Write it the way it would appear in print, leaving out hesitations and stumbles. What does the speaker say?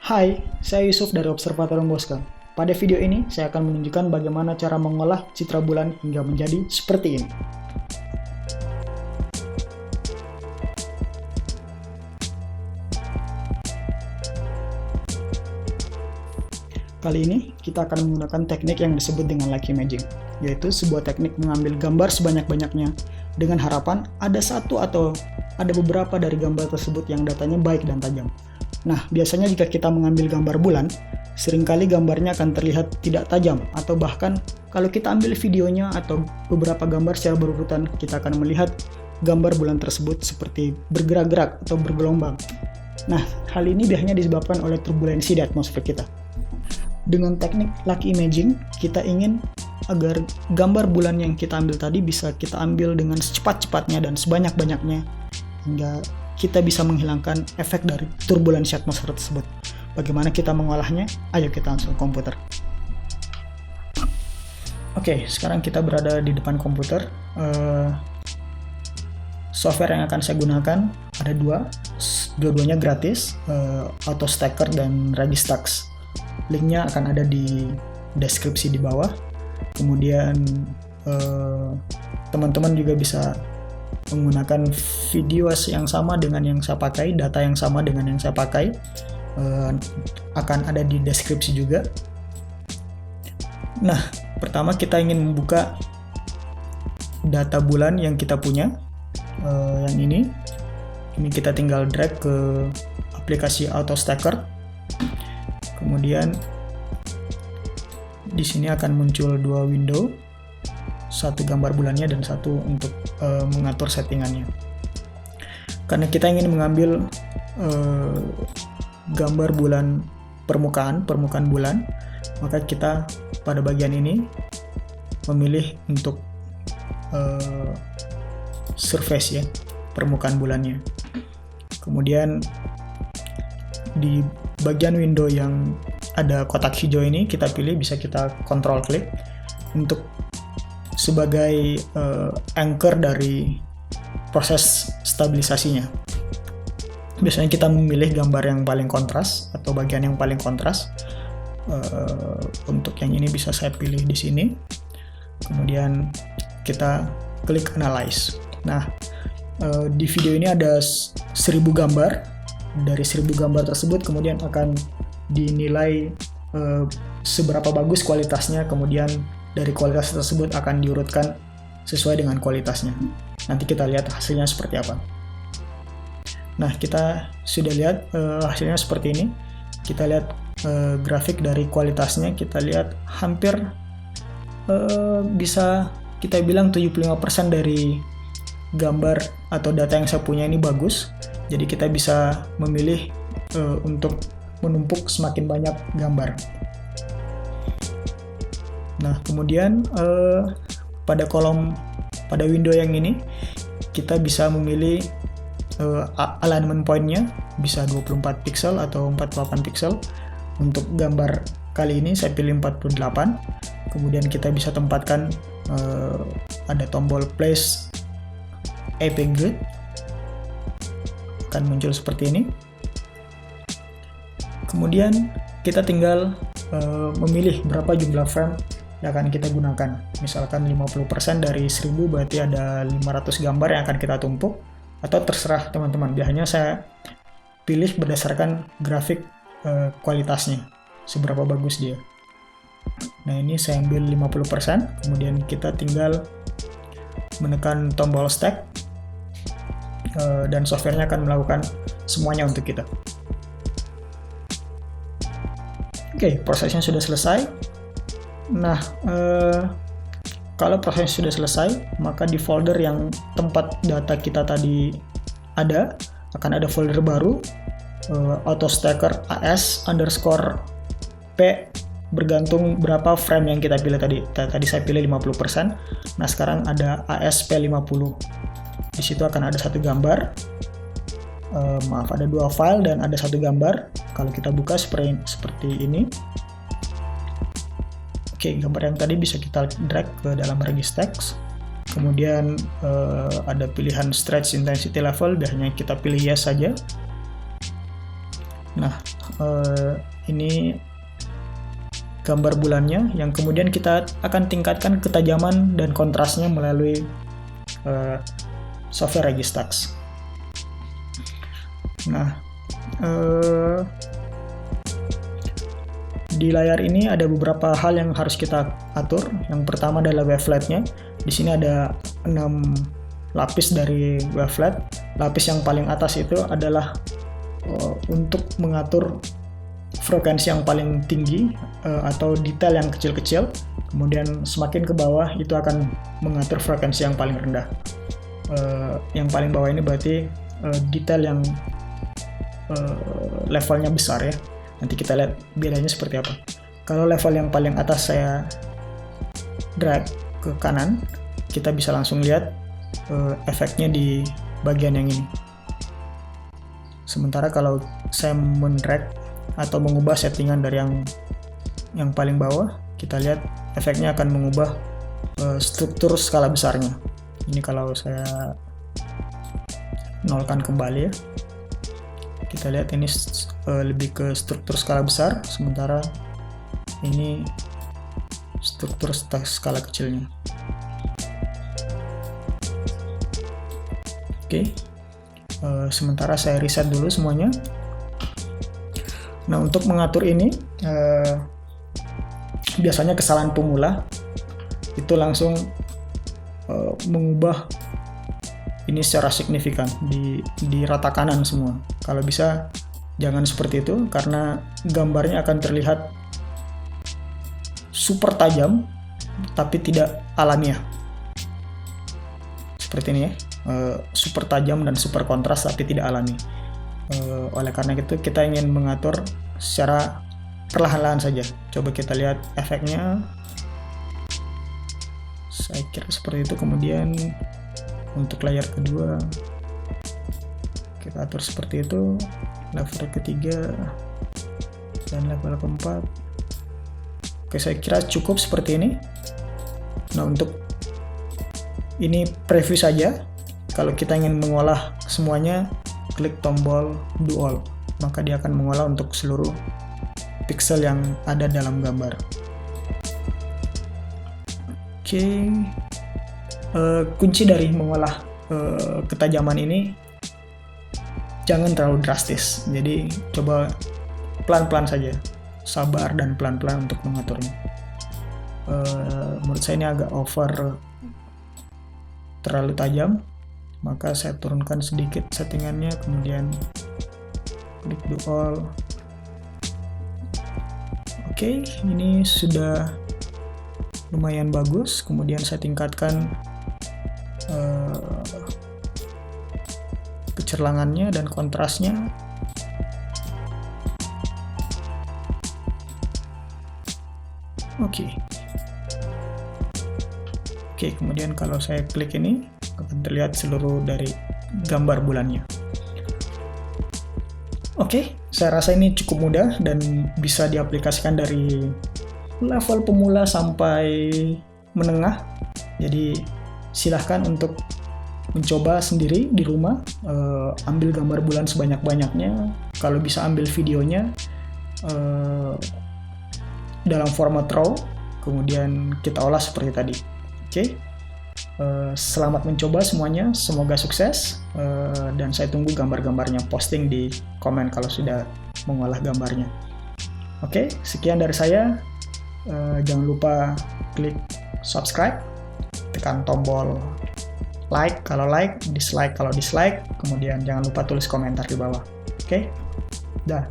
Hai, saya Yusuf dari Observatorium Bosca. Pada video ini, saya akan menunjukkan bagaimana cara mengolah citra bulan hingga menjadi seperti ini. Kali ini, kita akan menggunakan teknik yang disebut dengan lucky imaging, yaitu sebuah teknik mengambil gambar sebanyak-banyaknya dengan harapan ada satu atau ada beberapa dari gambar tersebut yang datanya baik dan tajam. Nah, biasanya jika kita mengambil gambar bulan, seringkali gambarnya akan terlihat tidak tajam, atau bahkan kalau kita ambil videonya atau beberapa gambar secara berurutan, kita akan melihat gambar bulan tersebut seperti bergerak-gerak atau bergelombang. Nah, hal ini biasanya disebabkan oleh turbulensi di atmosfer kita. Dengan teknik lucky imaging, kita ingin agar gambar bulan yang kita ambil tadi bisa kita ambil dengan secepat-cepatnya dan sebanyak-banyaknya, hingga kita bisa menghilangkan efek dari turbulensi atmosfer tersebut. Bagaimana kita mengolahnya? Ayo kita langsung ke komputer. Oke, sekarang kita berada di depan komputer. Software yang akan saya gunakan ada dua-duanya gratis, AutoStacker dan Registax. Linknya akan ada di deskripsi di bawah. Kemudian teman-teman juga bisa menggunakan video yang sama dengan yang saya pakai, data yang sama dengan yang saya pakai, akan ada di deskripsi juga. Nah, pertama kita ingin membuka data bulan yang kita punya, yang ini kita tinggal drag ke aplikasi AutoStacker. Kemudian di sini akan muncul dua window, satu gambar bulannya dan satu untuk mengatur settingannya. Karena kita ingin mengambil gambar bulan permukaan bulan, maka kita pada bagian ini memilih untuk surface, ya, permukaan bulannya. Kemudian di bagian window yang ada kotak hijau ini kita pilih, bisa kita control klik untuk sebagai anchor dari proses stabilisasinya. Biasanya kita memilih gambar yang paling kontras atau bagian yang paling kontras. Untuk yang ini bisa saya pilih di sini. Kemudian kita klik analyze. Nah, di video ini ada 1000 gambar. Dari 1000 gambar tersebut kemudian akan dinilai seberapa bagus kualitasnya, kemudian dari kualitas tersebut akan diurutkan sesuai dengan kualitasnya. Nanti kita lihat hasilnya seperti apa. Nah, kita sudah lihat hasilnya seperti ini. Kita lihat grafik dari kualitasnya, kita lihat hampir bisa kita bilang 75% dari gambar atau data yang saya punya ini bagus. Jadi kita bisa memilih untuk menumpuk semakin banyak gambar. Nah, kemudian pada window yang ini kita bisa memilih alignment point-nya, bisa 24 pixel atau 48 pixel. Untuk gambar kali ini saya pilih 48. Kemudian kita bisa tempatkan ada tombol place epic grid, akan muncul seperti ini. Kemudian kita tinggal memilih berapa jumlah frame yang akan kita gunakan. Misalkan 50% dari 1000 berarti ada 500 gambar yang akan kita tumpuk, atau terserah teman-teman. Biasanya saya pilih berdasarkan grafik kualitasnya, seberapa bagus dia. Nah, ini saya ambil 50%, kemudian kita tinggal menekan tombol stack, dan softwarenya akan melakukan semuanya untuk kita. Oke, prosesnya sudah selesai. Nah, kalau proses sudah selesai, maka di folder yang tempat data kita tadi ada, akan ada folder baru, AutoStacker AS_P, bergantung berapa frame yang kita pilih tadi. Tadi saya pilih 50%. Nah, sekarang ada ASP50. Di situ akan ada satu gambar. Ada 2 file dan ada satu gambar. Kalau kita buka seperti ini. Oke, gambar yang tadi bisa kita drag ke dalam Registax. Kemudian ada pilihan stretch intensity level, biasanya kita pilih yes saja. Nah, ini gambar bulannya, yang kemudian kita akan tingkatkan ketajaman dan kontrasnya melalui software Registax. Nah, di layar ini ada beberapa hal yang harus kita atur. Yang pertama adalah wavelet-nya. Di sini ada 6 lapis dari wavelet. Lapis yang paling atas itu adalah untuk mengatur frekuensi yang paling tinggi atau detail yang kecil-kecil. Kemudian semakin ke bawah itu akan mengatur frekuensi yang paling rendah. Yang paling bawah ini berarti detail yang levelnya besar ya. Nanti kita lihat bedanya seperti apa. Kalau level yang paling atas saya drag ke kanan, kita bisa langsung lihat efeknya di bagian yang ini. Sementara kalau saya mendrag atau mengubah settingan dari yang paling bawah, kita lihat efeknya akan mengubah struktur skala besarnya. Ini kalau saya nolkan kembali ya, kita lihat ini lebih ke struktur skala besar, sementara ini struktur skala kecilnya. Oke, sementara saya reset dulu semuanya. Nah, untuk mengatur ini biasanya kesalahan pemula itu langsung mengubah ini secara signifikan di rata kanan semua. Kalau bisa jangan seperti itu, karena gambarnya akan terlihat super tajam tapi tidak alamiah. Seperti ini ya, super tajam dan super kontras tapi tidak alami. Oleh karena itu kita ingin mengatur secara perlahan-lahan saja. Coba kita lihat efeknya. Saya kira seperti itu. Kemudian untuk layar kedua kita atur seperti itu, level ketiga dan level keempat. Oke, saya kira cukup seperti ini. Nah, untuk ini preview saja. Kalau kita ingin mengolah semuanya, klik tombol do all, maka dia akan mengolah untuk seluruh pixel yang ada dalam gambar. Oke, kunci dari mengolah ketajaman ini jangan terlalu drastis, jadi coba pelan-pelan saja, sabar dan pelan-pelan untuk mengaturnya. Menurut saya ini agak over, terlalu tajam, maka saya turunkan sedikit settingannya, kemudian klik do all. Oke, ini sudah lumayan bagus. Kemudian saya tingkatkan kecerlangannya dan kontrasnya. Oke, kemudian kalau saya klik ini akan terlihat seluruh dari gambar bulannya. Oke, saya rasa ini cukup mudah dan bisa diaplikasikan dari level pemula sampai menengah. Jadi silahkan untuk mencoba sendiri di rumah, ambil gambar bulan sebanyak-banyaknya. Kalau bisa ambil videonya dalam format RAW, kemudian kita olah seperti tadi. Oke. Selamat mencoba semuanya, semoga sukses, dan saya tunggu gambar-gambarnya, posting di komen kalau sudah mengolah gambarnya. Oke, sekian dari saya. Jangan lupa klik subscribe, tekan tombol like kalau like, dislike kalau dislike, kemudian jangan lupa tulis komentar di bawah. Oke, dah.